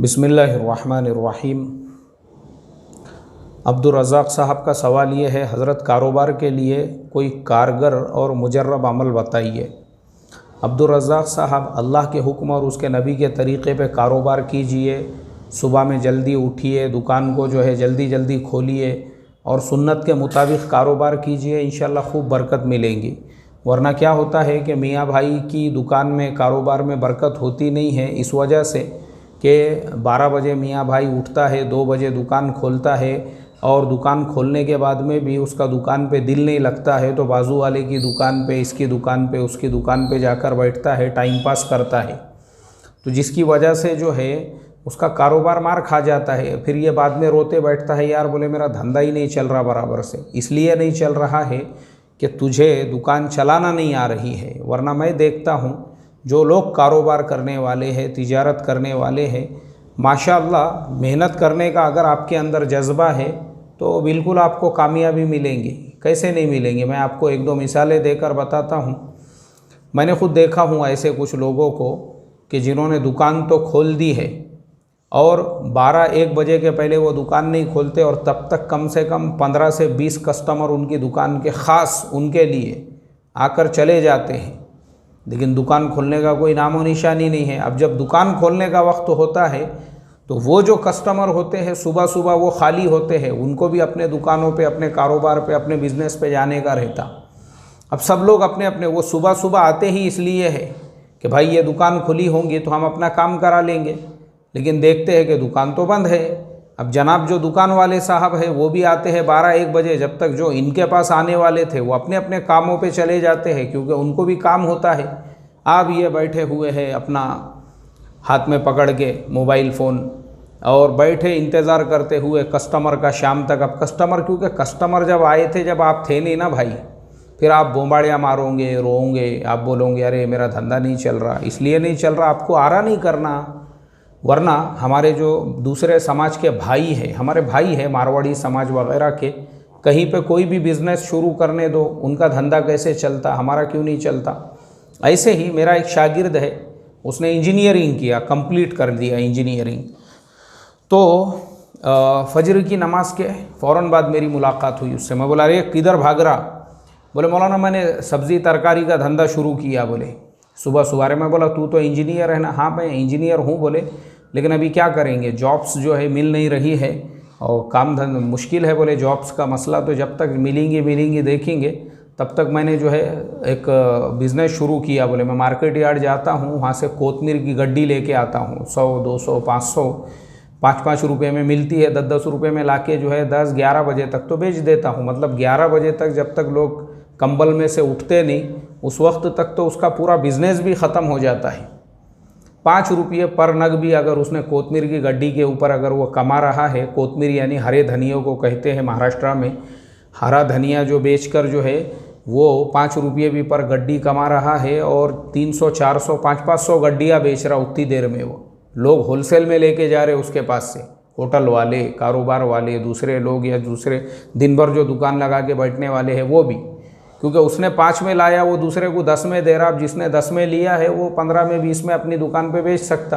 बिस्मिल्लाहिर्रहमानिर्रहीम। अब्दुर रज़ाक़ साहब का सवाल ये है, हज़रत कारोबार के लिए कोई कारगर और मुजर्रब अमल बताइए। अब्दुर रज़ाक़ साहब, अल्लाह के हुक्म और उसके नबी के तरीक़े पे कारोबार कीजिए। सुबह में जल्दी उठिए, दुकान को जो है जल्दी जल्दी खोलिए और सुन्नत के मुताबिक कारोबार कीजिए, इंशाअल्लाह खूब बरकत मिलेंगी। वरना क्या होता है कि मियाँ भाई की दुकान में कारोबार में बरकत होती नहीं है, इस वजह से कि 12 बजे मियाँ भाई उठता है, 2 बजे दुकान खोलता है और दुकान खोलने के बाद में भी उसका दुकान पे दिल नहीं लगता है, तो बाजू वाले की दुकान पे, इसकी दुकान पे, उसकी दुकान पे जाकर बैठता है, टाइम पास करता है। तो जिसकी वजह से जो है उसका कारोबार मार खा जाता है। फिर ये बाद में रोते बैठता है, यार बोले मेरा धंधा ही नहीं चल रहा बराबर से। इसलिए नहीं चल रहा है कि तुझे दुकान चलाना नहीं आ रही है। वरना मैं देखता हूँ जो लोग कारोबार करने वाले हैं, तिजारत करने वाले हैं, माशाअल्लाह मेहनत करने का अगर आपके अंदर जज्बा है तो बिल्कुल आपको कामयाबी मिलेंगी। कैसे नहीं मिलेंगी, मैं आपको 1-2 मिसालें देकर बताता हूँ। मैंने खुद देखा हूँ ऐसे कुछ लोगों को कि जिन्होंने दुकान तो खोल दी है और 12-1 बजे के पहले वो दुकान नहीं खोलते और तब तक कम से कम 15 से 20 कस्टमर उनकी दुकान के ख़ास उनके लिए आकर चले जाते हैं, लेकिन दुकान खोलने का कोई नामो निशानी नहीं है। अब जब दुकान खोलने का वक्त होता है तो वो जो कस्टमर होते हैं सुबह सुबह वो खाली होते हैं, उनको भी अपने दुकानों पे, अपने कारोबार पे, अपने बिज़नेस पे जाने का रहता। अब सब लोग अपने अपने, वो सुबह सुबह आते ही इसलिए है कि भाई ये दुकान खुली होंगी तो हम अपना काम करा लेंगे, लेकिन देखते हैं कि दुकान तो बंद है। अब जनाब जो दुकान वाले साहब है वो भी आते हैं 12-1 बजे, जब तक जो इनके पास आने वाले थे वो अपने अपने कामों पे चले जाते हैं, क्योंकि उनको भी काम होता है। आप ये बैठे हुए हैं अपना हाथ में पकड़ के मोबाइल फ़ोन और बैठे इंतज़ार करते हुए कस्टमर का शाम तक। अब कस्टमर, क्योंकि कस्टमर जब आए थे जब आप थे नहीं ना भाई, फिर आप बोंबाड़ियाँ मारोगे, रोओगे, आप बोलोगे अरे मेरा धंधा नहीं चल रहा। इसलिए नहीं चल रहा, आपको आरा नहीं करना। वरना हमारे जो दूसरे समाज के भाई हैं, हमारे भाई हैं मारवाड़ी समाज वगैरह के, कहीं पे कोई भी बिज़नेस शुरू करने दो, उनका धंधा कैसे चलता, हमारा क्यों नहीं चलता। ऐसे ही मेरा एक शागिर्द है, उसने इंजीनियरिंग किया, कंप्लीट कर दिया इंजीनियरिंग। तो फजर की नमाज के फ़ौरन बाद मेरी मुलाकात हुई उससे। मैं बोला अरे किधर भाग रहा? बोले मौलाना मैंने सब्ज़ी तरकारी का धंधा शुरू किया। बोले सुबह सुबह। मैं बोला तू तो इंजीनियर है ना? हाँ मैं इंजीनियर हूँ। बोले लेकिन अभी क्या करेंगे, जॉब्स जो है मिल नहीं रही है और काम धंधा मुश्किल है। बोले जॉब्स का मसला तो जब तक मिलेंगी देखेंगे, तब तक मैंने जो है एक बिज़नेस शुरू किया। बोले मैं मार्केट यार्ड जाता हूँ, वहाँ से कोतमीर की गड्डी लेके आता हूँ, 100, 200, 500, 5-5 रुपये में मिलती है, 10-10 रुपये में लाके जो है 10-11 बजे तक तो बेच देता हूँ। मतलब 11 बजे तक जब तक लोग कंबल में से उठते नहीं, उस वक्त तक तो उसका पूरा बिज़नेस भी ख़त्म हो जाता है। 5 रुपये पर नग भी अगर उसने कोतमीर की गड्डी के ऊपर अगर वो कमा रहा है, कोतमीर यानी हरे धनियों को कहते हैं महाराष्ट्र में, हरा धनिया जो बेचकर जो है वो 5 रुपये भी पर गड्डी कमा रहा है और 300, 400, 500 गड्डियाँ बेच रहा उतनी देर में। वो लोग होलसेल में लेके जा रहे उसके पास से, होटल वाले, कारोबार वाले, दूसरे लोग या दूसरे दिन भर जो दुकान लगा के बैठने वाले हैं वो भी, क्योंकि उसने 5 में लाया वो दूसरे को 10 में दे रहा। अब जिसने 10 में लिया है वो 15 में, 20 में अपनी दुकान पे बेच सकता।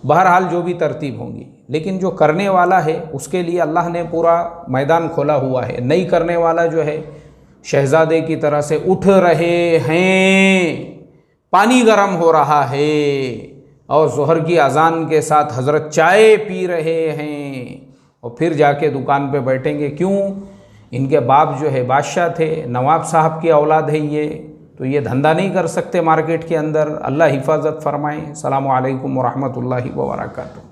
बहरहाल जो भी तरतीब होंगी, लेकिन जो करने वाला है उसके लिए अल्लाह ने पूरा मैदान खोला हुआ है। नहीं करने वाला जो है शहजादे की तरह से उठ रहे हैं, पानी गर्म हो रहा है और ज़ोहर की अजान के साथ हज़रत चाय पी रहे हैं और फिर जाके दुकान पे बैठेंगे। क्यों? इनके बाप जो है बादशाह थे, नवाब साहब की औलाद है ये, तो ये धंधा नहीं कर सकते मार्केट के अंदर। अल्लाह हिफाजत फरमाए। अस्सलामु अलैकुम व रहमतुल्लाहि व बरकातुहू।